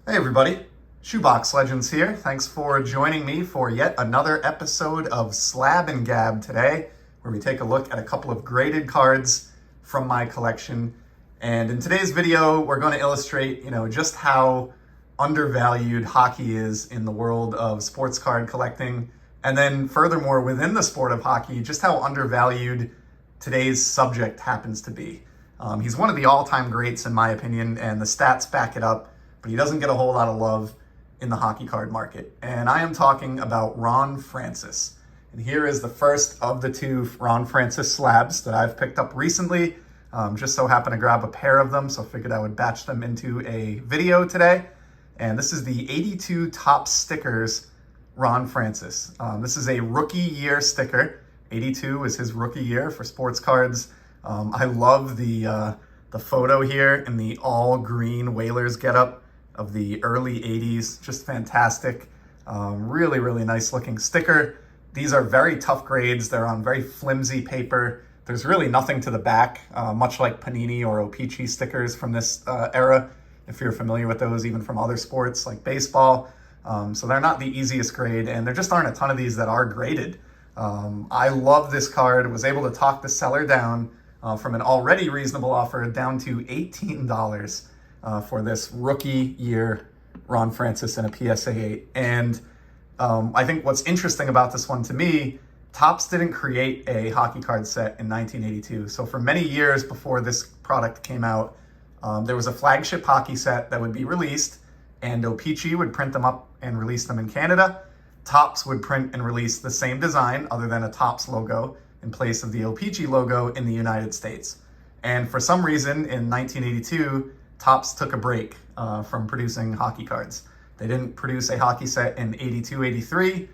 Hey everybody, Shoebox Legends here. Thanks for joining me for yet another episode of Slab and Gab today, where we take a look at a couple of graded cards from my collection. And in today's video, we're going to illustrate, just how undervalued hockey is in the world of sports card collecting. And then furthermore, within the sport of hockey, just how undervalued today's subject happens to be. He's one of the all-time greats in my opinion, and the stats back it up. But he doesn't get a whole lot of love in the hockey card market. And I am talking about Ron Francis. And here is the first of the two Ron Francis slabs that I've picked up recently. Just so happened to grab a pair of them, so figured I would batch them into a video today. And this is the 82 Top Stickers Ron Francis. This is a rookie year sticker. 82 is his rookie year for sports cards. I love the photo here in the all green Whalers getup of the early 80s, just fantastic. Really, really nice looking sticker. These are very tough grades. They're on very flimsy paper. There's really nothing to the back, much like Panini or O-Pee-Chee stickers from this era, if you're familiar with those, even from other sports like baseball. So they're not the easiest grade, and there just aren't a ton of these that are graded. I love this card. Was able to talk the seller down from an already reasonable offer down to $18. For this rookie year Ron Francis in a PSA 8. And I think what's interesting about this one to me, Topps didn't create a hockey card set in 1982. So for many years before this product came out, there was a flagship hockey set that would be released, and O-Pee-Chee would print them up and release them in Canada. Topps would print and release the same design other than a Topps logo in place of the O-Pee-Chee logo in the United States. And for some reason in 1982, Topps took a break from producing hockey cards. They didn't produce a hockey set in 82-83,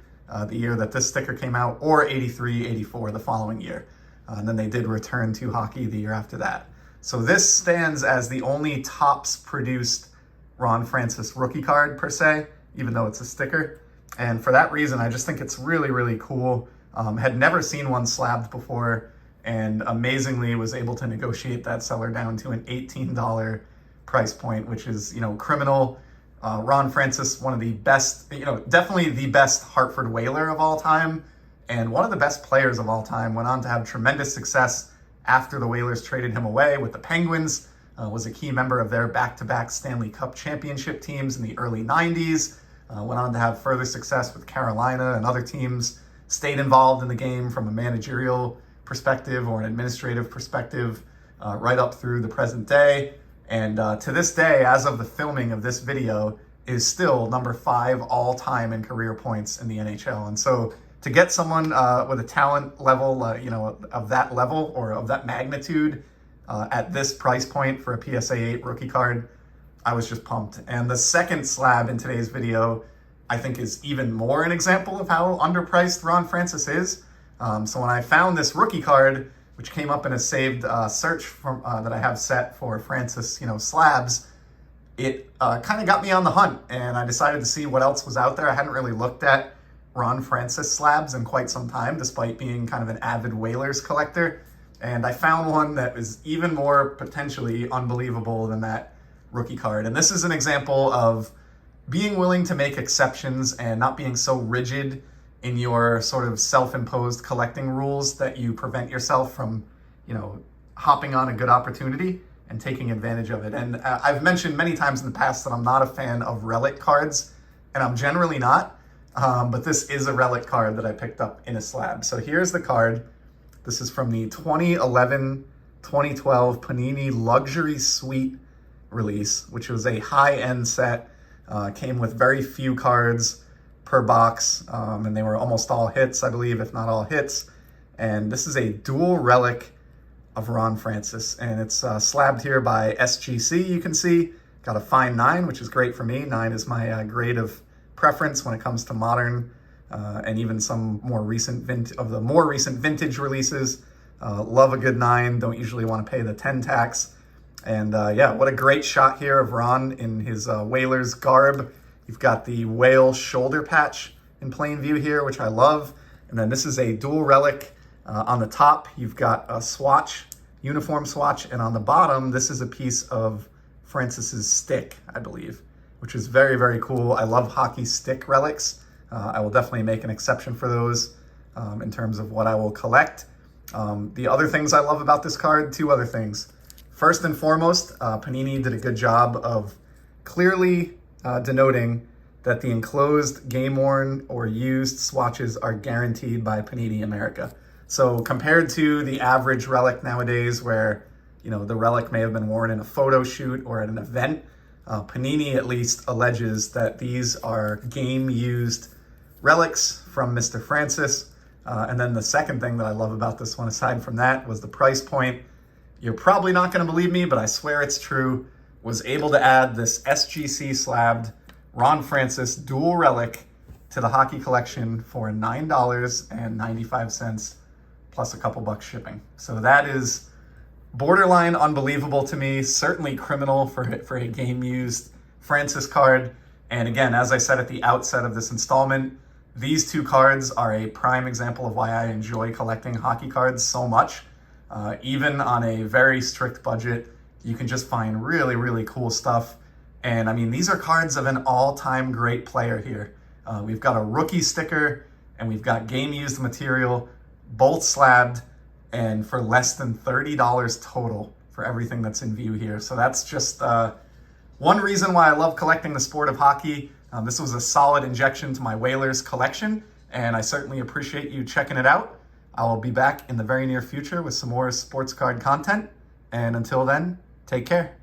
the year that this sticker came out, or 83-84, the following year. And then they did return to hockey the year after that. So this stands as the only Topps produced Ron Francis rookie card per se, even though it's a sticker. And for that reason, I just think it's really, really cool. Had never seen one slabbed before, and amazingly was able to negotiate that seller down to an $18 price point, which is, criminal. Ron Francis, one of the best, definitely the best Hartford Whaler of all time, and one of the best players of all time. Went on to have tremendous success after the Whalers traded him away with the Penguins. Was a key member of their back-to-back Stanley Cup championship teams in the early 90s. Went on to have further success with Carolina and other teams. Stayed involved in the game from a managerial perspective or an administrative perspective, right up through the present day. And to this day, as of the filming of this video, is still number 5 all-time in career points in the NHL. And so to get someone with a talent level, of that level or of that magnitude at this price point for a PSA 8 rookie card, I was just pumped. And the second slab in today's video, I think, is even more an example of how underpriced Ron Francis is. So when I found this rookie card, which came up in a saved search from, that I have set for Francis, slabs, it kind of got me on the hunt, and I decided to see what else was out there. I hadn't really looked at Ron Francis slabs in quite some time, despite being kind of an avid Whalers collector. And I found one that is even more potentially unbelievable than that rookie card. And this is an example of being willing to make exceptions and not being so rigid in your sort of self-imposed collecting rules that you prevent yourself from, hopping on a good opportunity and taking advantage of it. And I've mentioned many times in the past that I'm not a fan of relic cards, and I'm generally not, but this is a relic card that I picked up in a slab. So here's the card. This is from the 2011-2012 Panini Luxury Suite release, which was a high-end set, came with very few cards per box, and they were almost all hits, I believe, if not all hits. And this is a dual relic of Ron Francis, and it's slabbed here by SGC. You can see got a fine 9, which is great for me. 9 is my grade of preference when it comes to modern and even some more recent vintage releases. Love a good 9. Don't usually want to pay the 10 tax. And what a great shot here of Ron in his Whalers garb. You've got the whale shoulder patch in plain view here, which I love. And then this is a dual relic. On the top, you've got a swatch, uniform swatch. And on the bottom, this is a piece of Francis's stick, I believe, which is very, very cool. I love hockey stick relics. I will definitely make an exception for those in terms of what I will collect. The other things I love about this card, two other things. First and foremost, Panini did a good job of clearly denoting that the enclosed game-worn or used swatches are guaranteed by Panini America. So compared to the average relic nowadays where, you know, the relic may have been worn in a photo shoot or at an event, Panini at least alleges that these are game-used relics from Mr. Francis. And then the second thing that I love about this one, aside from that, was the price point. You're probably not going to believe me, but I swear it's true. Was able to add this SGC slabbed Ron Francis dual relic to the hockey collection for $9.95 plus a couple bucks shipping. So that is borderline unbelievable to me, certainly criminal for a game-used Francis card. And again, as I said at the outset of this installment, these two cards are a prime example of why I enjoy collecting hockey cards so much. Even on a very strict budget, you can just find really, really cool stuff. And I mean, these are cards of an all-time great player here. We've got a rookie sticker and we've got game-used material, both slabbed, and for less than $30 total for everything that's in view here. So that's just one reason why I love collecting the sport of hockey. This was a solid injection to my Whalers collection, and I certainly appreciate you checking it out. I will be back in the very near future with some more sports card content. And until then, take care.